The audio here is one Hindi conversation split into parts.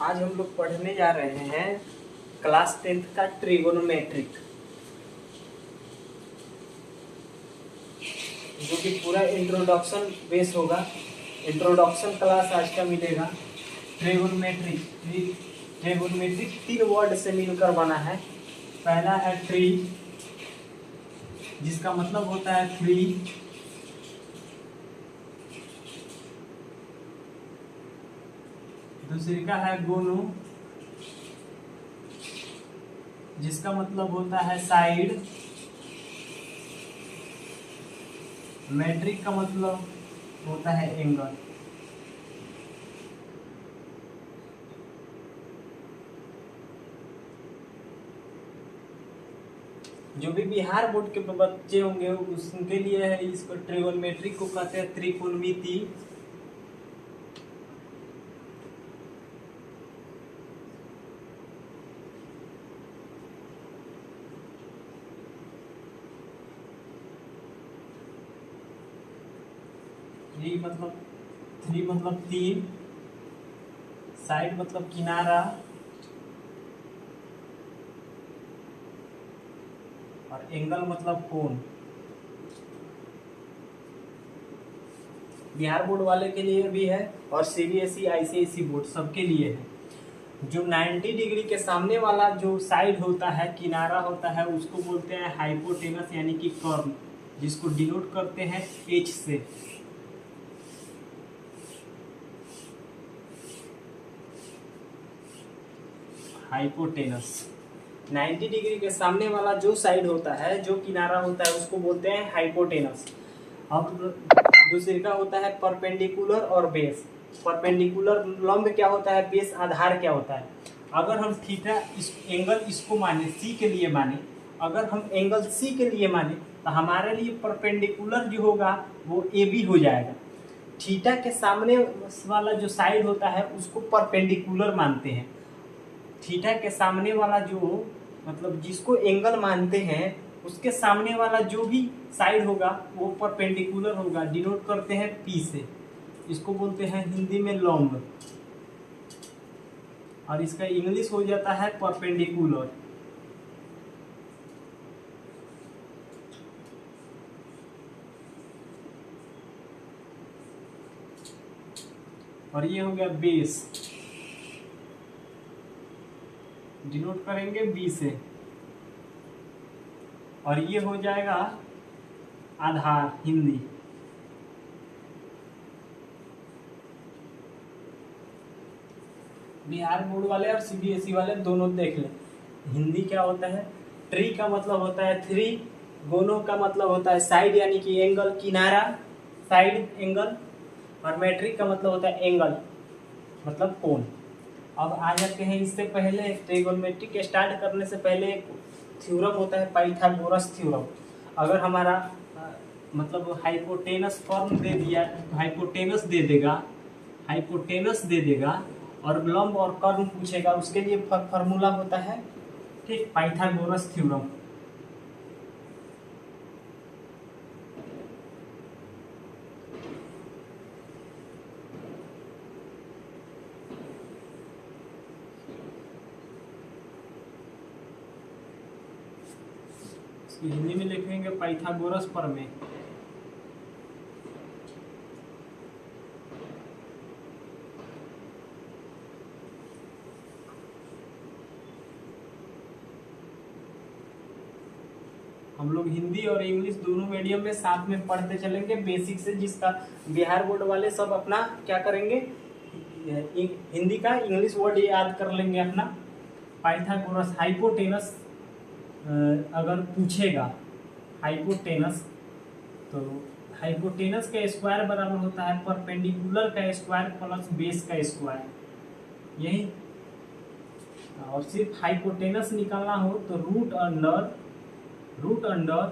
आज हम लोग पढ़ने जा रहे हैं क्लास 10th का ट्रिगोनोमेट्रिक, जो कि पूरा इंट्रोडक्शन बेस होगा। इंट्रोडक्शन क्लास आज का मिलेगा। ट्रिगोनोमेट्रिक 3 वर्ड से मिलकर बना है। पहला है ट्री, जिसका मतलब होता है 3। दूसरी का है गोनो, जिसका मतलब होता है साइड। मैट्रिक का मतलब होता है एंगल। जो भी बिहार बोर्ड के बच्चे होंगे उनके लिए है, इसको ट्रिगोनोमेट्रिक को कहते हैं त्रिकोणमिति। थ्री मतलब 3, साइड मतलब किनारा, और एंगल मतलब कोण। बिहार बोर्ड वाले के लिए भी है और सीबीएसई आईसीएसई बोर्ड सबके लिए है। जो 90 डिग्री के सामने वाला जो साइड होता है, किनारा होता है, उसको बोलते हैं हाइपोटेनस यानी कि कर्व, जिसको डिनोट करते हैं H से। हाइपोटेनस 90 डिग्री के सामने वाला जो साइड होता है, जो किनारा होता है, उसको बोलते हैं हाइपोटेनस। अब दूसरे का होता है परपेंडिकुलर और बेस। परपेंडिकुलर लंब क्या होता है, बेस आधार क्या होता है। अगर हम थीटा एंगल इसको माने, सी के लिए माने, अगर हम एंगल सी के लिए माने तो हमारे लिए परपेंडिकुलर जो होगा वो ए बी हो जाएगा। थीटा के सामने वाला जो साइड होता है उसको परपेंडिकुलर मानते हैं। थीटा के सामने वाला जो मतलब जिसको एंगल मानते हैं, उसके सामने वाला जो भी साइड होगा वो परपेंडिकुलर होगा, डिनोट करते हैं पी से। इसको बोलते हैं हिंदी में लंब, और इसका इंग्लिश हो जाता है परपेंडिकुलर। और ये हो गया बेस, डिनोट करेंगे बी से। और ये हो जाएगा आधार, हिंदी। बिहार बोर्ड वाले और सीबीएसई वाले दोनों देख लें। हिंदी क्या होता है, ट्री का मतलब होता है 3, गोनो का मतलब होता है साइड यानी कि एंगल, किनारा, साइड एंगल, और मैट्रिक का मतलब होता है एंगल मतलब कोण। अब आ जाते हैं, इससे पहले ट्रिगोनोमेट्रिक स्टार्ट करने से पहले एक थ्योरम होता है, पाइथागोरस थ्योरम। अगर हमारा मतलब हाइपोटेनस फॉर्म दे दिया, हाइपोटेनस दे देगा और लंब और कर्व पूछेगा, उसके लिए फॉर्मूला होता है, ठीक, पाइथागोरस थ्योरम। हिंदी में लिखेंगे पाइथागोरस प्रमेय। हम लोग हिंदी और इंग्लिश दोनों मीडियम में साथ में पढ़ते चलेंगे, बेसिक से। जिसका बिहार बोर्ड वाले सब अपना क्या करेंगे, हिंदी का इंग्लिश वर्ड याद कर लेंगे अपना। पाइथागोरस, हाइपोटेनस अगर पूछेगा हाइपोटेनस, तो हाइपोटेनस का स्क्वायर बराबर होता है परपेंडिकुलर का स्क्वायर प्लस बेस का स्क्वायर, यही। और सिर्फ हाइपोटेनस निकालना हो तो रूट अंडर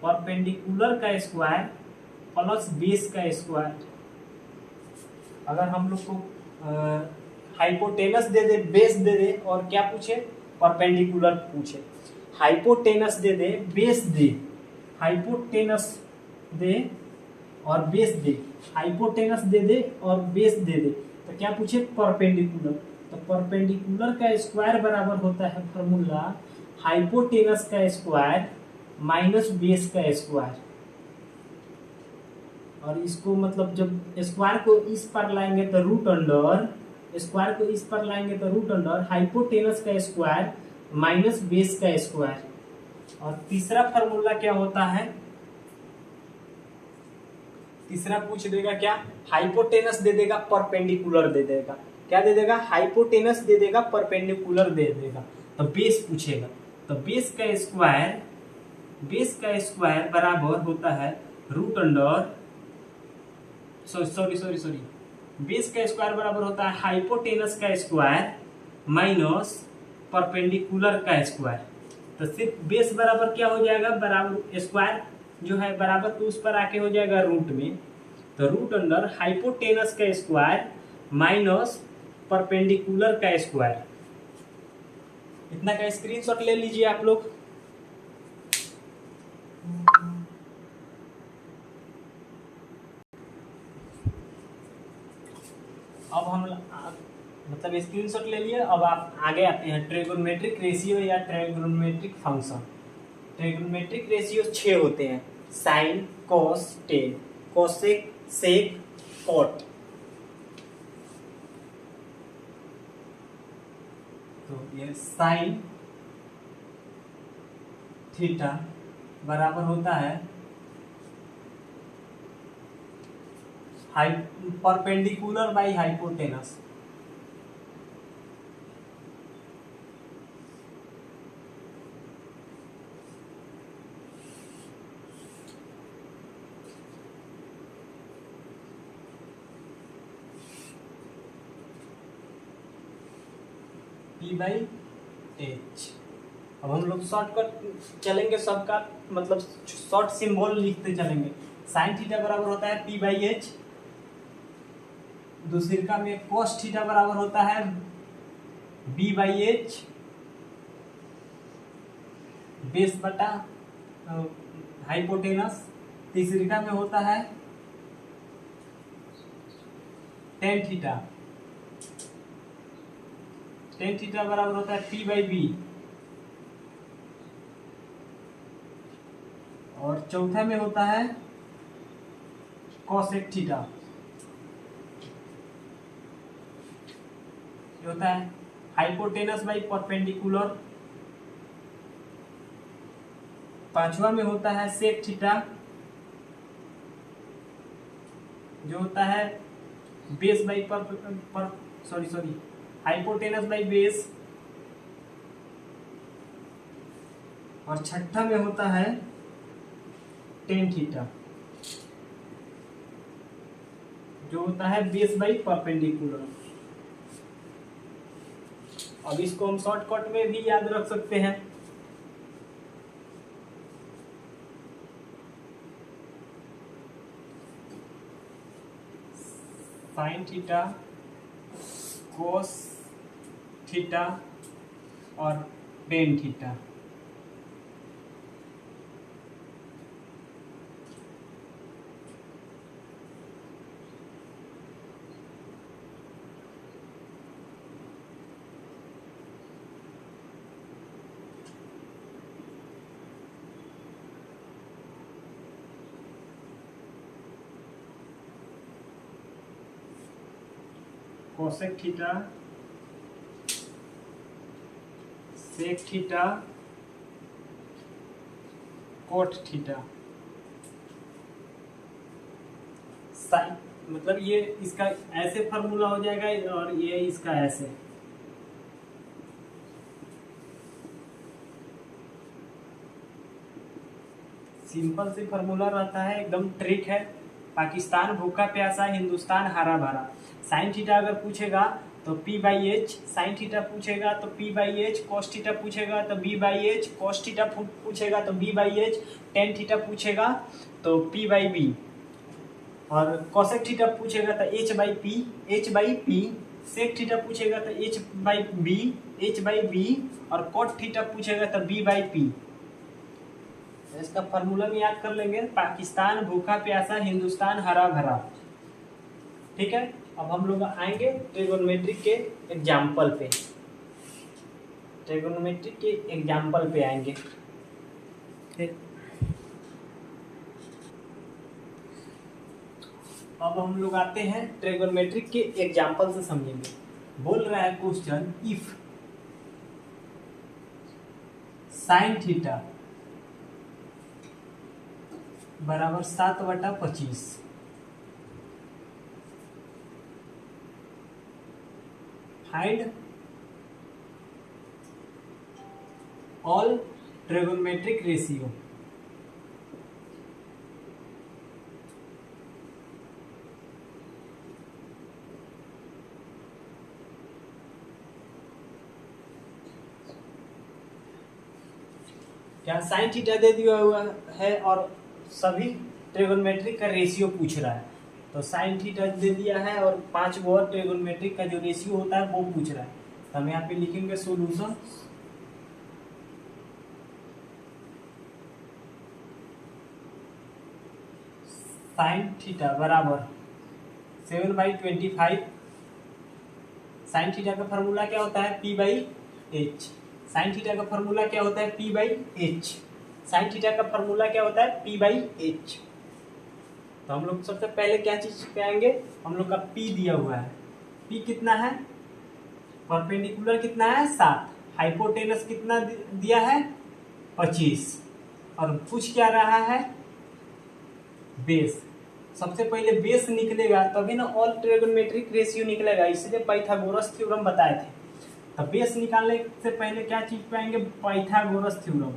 परपेंडिकुलर का स्क्वायर प्लस बेस का स्क्वायर। अगर हम लोग को हाइपोटेनस दे दे, बेस दे दे, और क्या पूछे, परपेंडिकुलर पूछे। हाइपोटेनस दे दे, बेस दे, हाइपोटेनस दे और बेस दे, हाइपोटेनस दे दे और बेस दे दे, तो क्या पूछे, परपेंडिकुलर। तो परपेंडिकुलर का स्क्वायर बराबर होता है फॉर्मूला हाइपोटेनस का स्क्वायर माइनस बेस का स्क्वायर। और इसको मतलब जब स्क्वायर को इस पर लाएंगे तो रूट अंडर, स्क्वायर को इस पर लाएंगे तो रूट अंडर हाइपोटेनस का स्क्वायर माइनस बेस का स्क्वायर। और तीसरा फॉर्मूला क्या होता है, तीसरा पूछ देगा क्या, हाइपोटेनस दे देगा परपेंडिकुलर दे देगा, क्या दे देगा, हाइपोटेनस दे देगा परपेंडिकुलर दे देगा। तो बेस पूछेगा, तो बेस का स्क्वायर बराबर होता है रूट अंडर सॉरी बेस का स्क्वायर बराबर होता है हाइपोटेनस का स्क्वायर माइनस परपेंडिकुलर का स्क्वायर। तो सिर्फ बेस बराबर क्या हो जाएगा, बराबर स्क्वायर जो है बराबर तो उस पर आके हो जाएगा रूट में, तो रूट अंडर हाइपोटेनस का स्क्वायर माइनस परपेंडिकुलर का स्क्वायर। इतना का स्क्रीनशॉट ले लीजिए आप लोग। अब हम मतलब स्क्रीनशॉट ले लिए। अब आप आगे आते हैं ट्रिगोनोमेट्रिक रेशियो या ट्रिगोनोमेट्रिक फंक्शन। ट्रिगोनोमेट्रिक रेशियो 6 होते हैं, साइन, कॉस, टेन, कोसेक, सेक, कॉट। तो ये साइन थीटा बराबर होता है perpendicular by hypotenuse. P by H. अब हम लोग शॉर्टकट चलेंगे, सबका मतलब शॉर्ट सिंबल लिखते चलेंगे। साइन थीटा बराबर होता है P बाई एच, दूसरे में कोस थीटा बराबर होता है B बाई एच बेस बटा हाइपोटेनस, तीसरी में होता है टेन थीटा, टेन थीटा बराबर होता है P बाई बी। और चौथा में होता है कोसेक थीटा, ये होता है हाइपोटेनस बाई परपेंडिकुलर। पांचवा में होता है सेक थीटा, जो होता है base by sorry hypotenuse by base. और छठा में होता है टेन थीटा, जो होता है बेस बाई परपेंडिकुलर। अब इसको हम शॉर्टकट में भी याद रख सकते हैं। साइन थीटा, कोस थीटा और tan theta. Cosec theta, sec theta, cot theta. Sine मतलब ये इसका ऐसे फॉर्मूला हो जाएगा और ये इसका ऐसे। सिंपल सी फॉर्मूला रहता है, एकदम ट्रिक है। पाकिस्तान भूखा प्यासा, हिंदुस्तान हरा भरा। साइन थीटा अगर पूछेगा तो P by H, sine theta पूछेगा तो P by H, cos theta पूछेगा तो B by H, cos theta पूछेगा तो B by H, tan theta पूछेगा तो P बाई बी, और कोसेक थीटा पूछेगा तो H by P, sec theta पूछेगा तो H बाई बी, और कोट थीटा पूछेगा तो B बाई पी। इसका फॉर्मूला में याद कर लेंगे, पाकिस्तान भूखा प्यासा, हिंदुस्तान हरा भरा। ठीक है। अब हम लोग आएंगे ट्रिगोनोमेट्रिक के एग्जाम्पल पे। ट्रिगोनोमेट्रिक के एग्जाम्पल पे आएंगे। अब हम लोग आते हैं ट्रिगोनोमेट्रिक के एग्जाम्पल से समझेंगे। बोल रहा है क्वेश्चन, इफ साइन थीटा बराबर 7/25 फाइंड ऑल ट्रिगोनोमेट्रिक रेशियो। क्या साइन थीटा दे दिया हुआ है और सभी ट्रिगोनोमेट्रिक का रेशियो पूछ रहा है। तो साइन थीटा दे दिया है और 5 गो और ट्रिगोनोमेट्रिक का जो रेशियो होता है वो पूछ रहा है। तो हम यहाँ पे लिखेंगे सॉल्यूशन। साइन थीटा बराबर 7/25। साइन थीटा का फॉर्मूला क्या होता है? P/H। साइन थीटा का फॉर्मूला क्या होता है? P/H। साइन थीटा का फॉर्मूला क्या होता है? P/H। तो हम लोग सबसे पहले क्या चीज पे आएंगे? हम लोग का P दिया हुआ है। P कितना है? परपेंडिकुलर कितना है? 7। हाइपोटेनस कितना दिया है? 25। और पूछ क्या रहा है? बेस। सबसे पहले बेस निकलेगा तभी ना ऑल ट्रिगोनोमेट्रिक रेशियो निकलेगा, इसलिए पाइथागोरस थ्योरम बताए थे। तो बेस निकालने से पहले क्या चीज पाएंगे? Pythagoras theorem.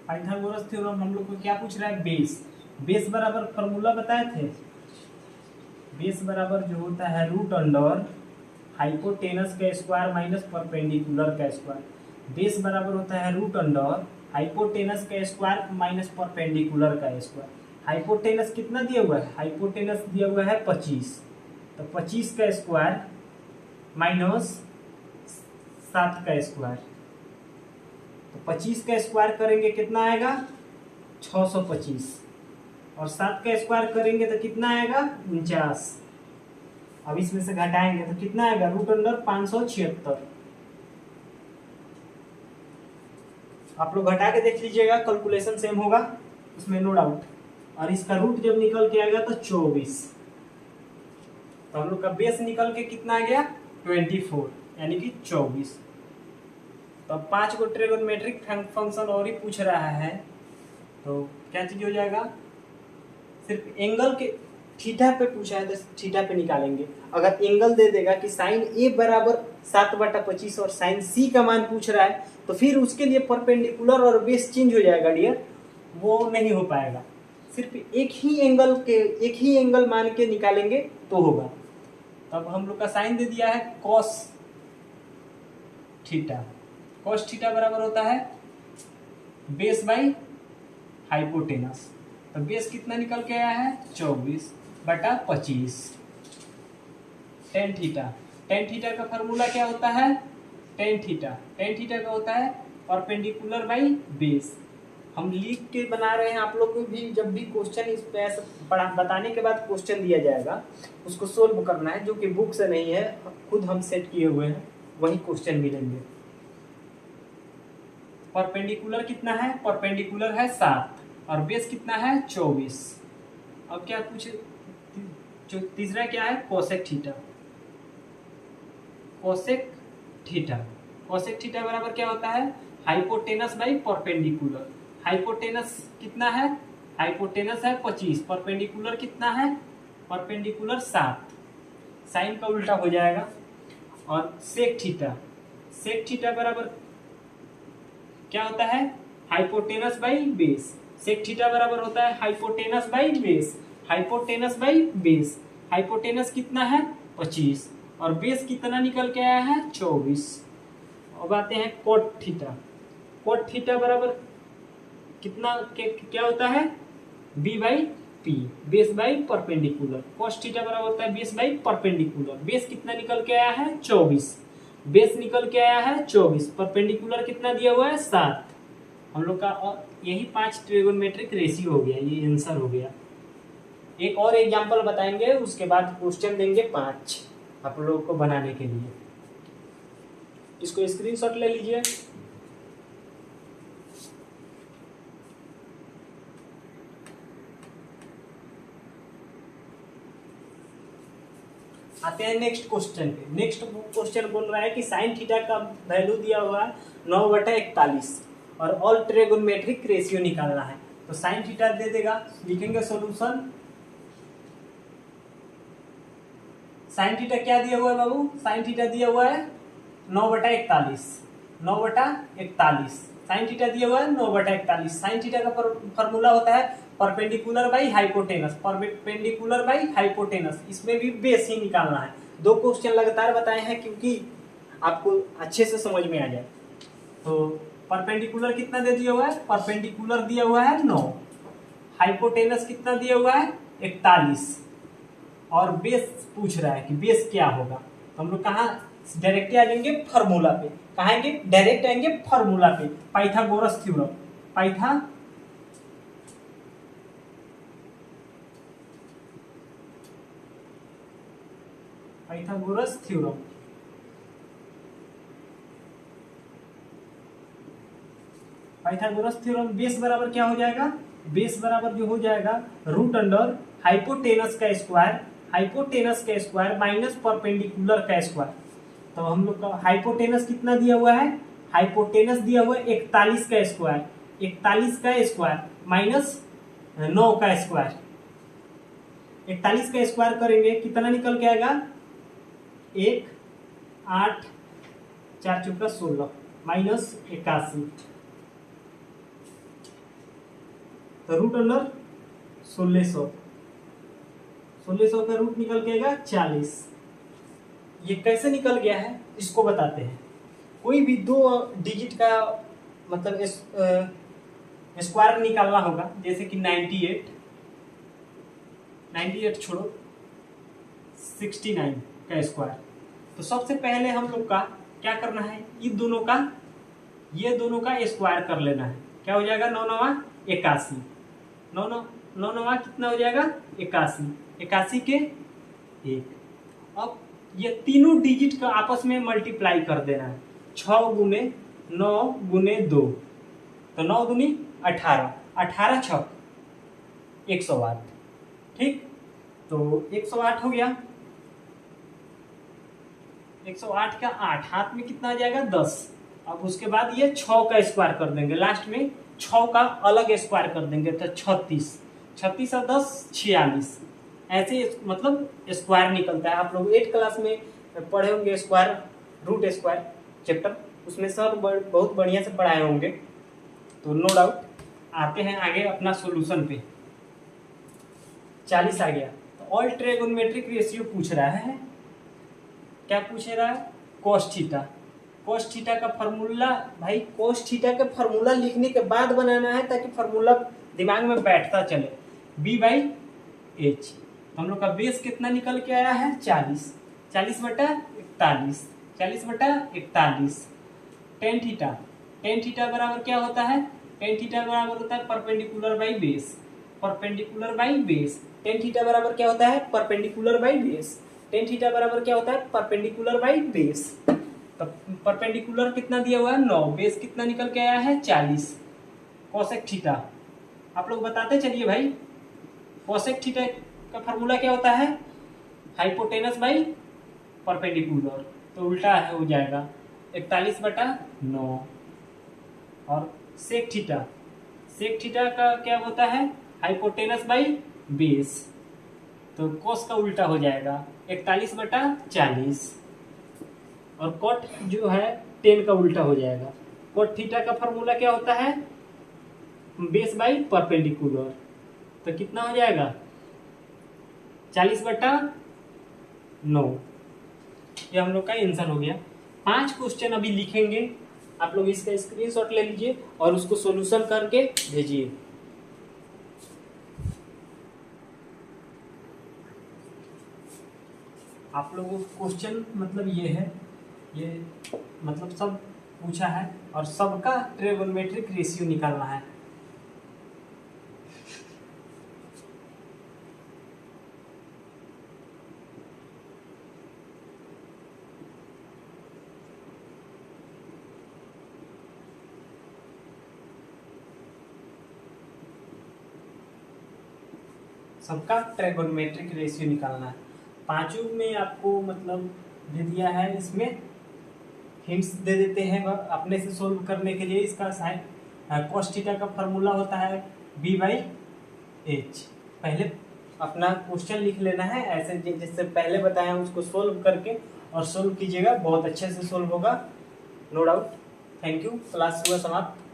पाइथागोरस थ्योरम हम लोग को क्या पूछ रहा है? बेस। बेस बराबर फॉर्मूला बताए थे। बेस बराबर जो होता है रूट अंडर हाइपोटेनस का स्क्वायर माइनस परपेंडिकुलर का स्क्वायर। बेस बराबर होता है रूट अंडर हाइपोटेनस का स्क्वायर माइनस परपेंडिकुलर का स्क्वायर। हाइपोटेनस कितना दिया हुआ है? हाइपोटेनस दिया हुआ है 25। तो 25 का स्क्वायर माइनस 7 का स्क्वायर। तो 25 का स्क्वायर करेंगे कितना आएगा? 625। और 7 का स्क्वायर करेंगे तो कितना आएगा? 49। अब इसमें से घटाएंगे तो कितना आएगा? Root under 576। आप लोग घटा के देख लीजिएगा, कैलकुलेशन सेम होगा, उसमें नो डाउट। और इसका रूट जब निकल के आएगा तो 24। तो हम लोग का बेस निकल के कितना आ गया? 24, यानी कि 24। तो अब 5 को ट्रिगोनोमेट्रिक फंक्शन और ही पूछ रहा है, तो क्या चीज हो जाएगा? सिर्फ एंगल के थीटा पे पूछा है तो थीटा पे निकालेंगे। अगर एंगल दे देगा कि साइन ए बराबर 7/25 और साइन सी का मान पूछ रहा है, तो फिर उसके लिए परपेंडिकुलर और बेस चेंज हो जाएगा डियर, वो नहीं हो पाएगा। सिर्फ एक ही एंगल मान के निकालेंगे तो होगा। तब हम लोग का साइन दे दिया है कॉस थीटा। कॉस थीटा बराबर होता है बेस बाई हाइपोटेनस। तो बेस कितना निकल के आया है? 24/25। Tan theta. टेन थीटा का फॉर्मूला क्या होता है? टेन थीटा का होता है परपेंडिकुलर बाई बेस। हम लिख के बना रहे हैं, आप लोग को भी जब भी क्वेश्चन इस पे बताने के बाद क्वेश्चन दिया जाएगा, उसको सोल्व करना है, जो कि बुक से नहीं है, खुद हम सेट किए हुए हैं, वही क्वेश्चन मिलेंगे। परपेंडिकुलर कितना है? परपेंडिकुलर है 7 और बेस कितना है? 24। अब क्या पूछे? तीसरा क्या है? Cosec theta. Cosec theta. Cosec theta बराबर क्या होता है? Hypotenuse by perpendicular. हाइपोटेनस कितना है? हाइपोटेनस है 25। परपेंडिकुलर कितना है? परपेंडिकुलर 7। साइन का उल्टा हो जाएगा। और सेक थीटा। सेक थीटा बराबर क्या होता है? Hypotenuse by base. Sec theta बराबर होता है hypotenuse by base. Hypotenuse by base. Hypotenuse कितना है? 25 और बेस कितना निकल के आया है? 24। अब आते हैं कोट थीटा। कोट थीटा बराबर कितना क्या होता है? B by P, base by perpendicular. Cos theta बराबर होता है बेस बाई परपेंडिकुलर। बेस कितना निकल के आया है 24, बेस निकल के आया है 24, परपेंडिकुलर कितना दिया हुआ है 7। हम लोग का यही 5 ट्रिगोनोमेट्रिक रेशियो हो गया, ये आंसर हो गया। एक और एग्जांपल बताएंगे, उसके बाद क्वेश्चन देंगे 5 आप लोगों को बनाने के लिए। इसको स्क्रीनशॉट ले लीजिए। आते हैं नेक्स्ट क्वेश्चन पे। नेक्स्ट क्वेश्चन बोल रहा है कि साइन थीटा का वैल्यू दिया हुआ है 9/41 और ऑल ट्रिगोनोमेट्रिक रेशियो निकालना है। तो साइन थीटा दे देगा, लिखेंगे सॉल्यूशन। साइन थीटा क्या दिया हुआ है बाबू? साइन थीटा दिया हुआ है 9/41, 9/41 साइन थीटा दिया हुआ है 9/41। साइन थीटा का फॉर्मूला होता है perpendicular by hypotenuse, perpendicular by hypotenuse. इसमें भी बेस ही निकालना है। 2 क्वेश्चन लगातार बताए हैं क्योंकि आपको अच्छे से समझ में आ जाए। तो परपेंडिकुलर कितना दे दिया हुआ है? परपेंडिकुलर दिया हुआ है 9, हाइपोटेनस कितना दिया हुआ है 41, और बेस पूछ रहा है कि बेस क्या होगा। तो हम लोग कहाँ डायरेक्ट आ जाएंगे? फॉर्मूला पे। कहाँ आएंगे? डायरेक्ट आएंगे फॉर्मूला पे, Pythagoras theorem. Pythagoras theorem. Pythagoras theorem base बराबर क्या हो जाएगा? बेस बराबर जो हो जाएगा रूट अंडर हाइपोटेनस का स्क्वायर, हाइपोटेनस का स्क्वायर माइनस परपेंडिकुलर का स्क्वायर। तो हम लोग का हाइपोटेनस कितना दिया हुआ है? हाइपोटेनस दिया हुआ है 41 का स्क्वायर, 41 का स्क्वायर माइनस 9 का स्क्वायर। 41 का स्क्वायर करेंगे कितना निकल के आएगा? 1 8 4 चौका 16 माइनस 81। तो रूट अंडर 1600, 1600 का रूट निकल के आएगा 40। ये कैसे निकल गया है इसको बताते हैं। कोई भी 2 डिजिट का मतलब स्क्वायर निकालना होगा, जैसे कि 98 छोड़ो 69 का स्क्वायर। तो सबसे पहले हम लोग का क्या करना है? ये दोनों का स्क्वायर कर लेना है। क्या हो जाएगा? 9 9 81, 9 9 कितना हो जाएगा? 81, 81 के 1। अब ये तीनों डिजिट का आपस में मल्टीप्लाई कर देना है। 6 गुने 9 गुने 2, तो 9 दूनी 18, 18 छक 108। ठीक, तो 108 हो गया। 108 का 8 हाथ में कितना आ जाएगा? 10। अब उसके बाद ये 6 का स्क्वायर कर देंगे, लास्ट में 6 का अलग स्क्वायर कर देंगे, तो 36, 36 और 10 46। ऐसे मतलब स्क्वायर निकलता है। आप लोग 8 क्लास में पढ़े होंगे स्क्वायर, रूट स्क्वायर चैप्टर, उसमें सर बहुत बढ़िया से पढ़ाए होंगे। तो नो डाउट। आते हैं आगे अपना सॉल्यूशन पे। 40 आ गया। तो ऑल ट्रिगोनोमेट्रिक रेशियो पूछ रहा है। क्या पूछ रहा है? cos theta. cos थीटा का फॉर्मूला भाई, cos थीटा का फॉर्मूला लिखने के बाद बनाना है ताकि फॉर्मूला दिमाग में बैठता चले। B/H। हम लोग का बेस कितना निकल के आया है? 40, 40/41, 40/41। टेन थीटा, टेन थीटा बराबर क्या होता है? टेन थीटा बराबर होता है perpendicular by base, perpendicular by base. Tan theta बराबर क्या होता है? Perpendicular by base. Tan theta बराबर क्या होता है? Perpendicular by base. तो परपेंडिकुलर कितना दिया हुआ है? 9, बेस कितना निकल के आया है? 40। कोसेक थीटा आप लोग बताते चलिए भाई। कोसेक थीटा का फॉर्मूला क्या होता है? हाइपोटेनस बाई परपेंडिकुलर, तो उल्टा है हो जाएगा 41/9। और सेक थीटा, सेक थीटा का क्या होता है? हाइपोटेनस बाई बेस, तो कोस का उल्टा हो जाएगा 41/40। और कोट जो है 10 का उल्टा हो जाएगा। कोट थीटा का फॉर्मूला क्या होता है? बेस बाई परपेंडिकुलर, तो कितना हो जाएगा? 40/9। ये हम लोग का आंसर हो गया। 5 क्वेश्चन अभी लिखेंगे, आप लोग इसका स्क्रीनशॉट ले लीजिए और उसको सॉल्यूशन करके भेजिए। आप लोगों को क्वेश्चन मतलब ये है, ये मतलब सब पूछा है और सबका ट्रिगोनोमेट्रिक रेशियो निकालना है। सबका ट्रिगोनोमेट्रिक रेशियो निकालना है। पांचों में आपको मतलब दे दिया है, इसमें हिंट्स दे देते हैं अपने से सोल्व करने के लिए। इसका साइन cos थीटा का फॉर्मूला होता है b/h। पहले अपना क्वेश्चन लिख लेना है ऐसे जिससे पहले बताया उसको सोल्व करके, और सोल्व कीजिएगा, बहुत अच्छे से सोल्व होगा, no doubt. Thank you, class हुआ समाप्त।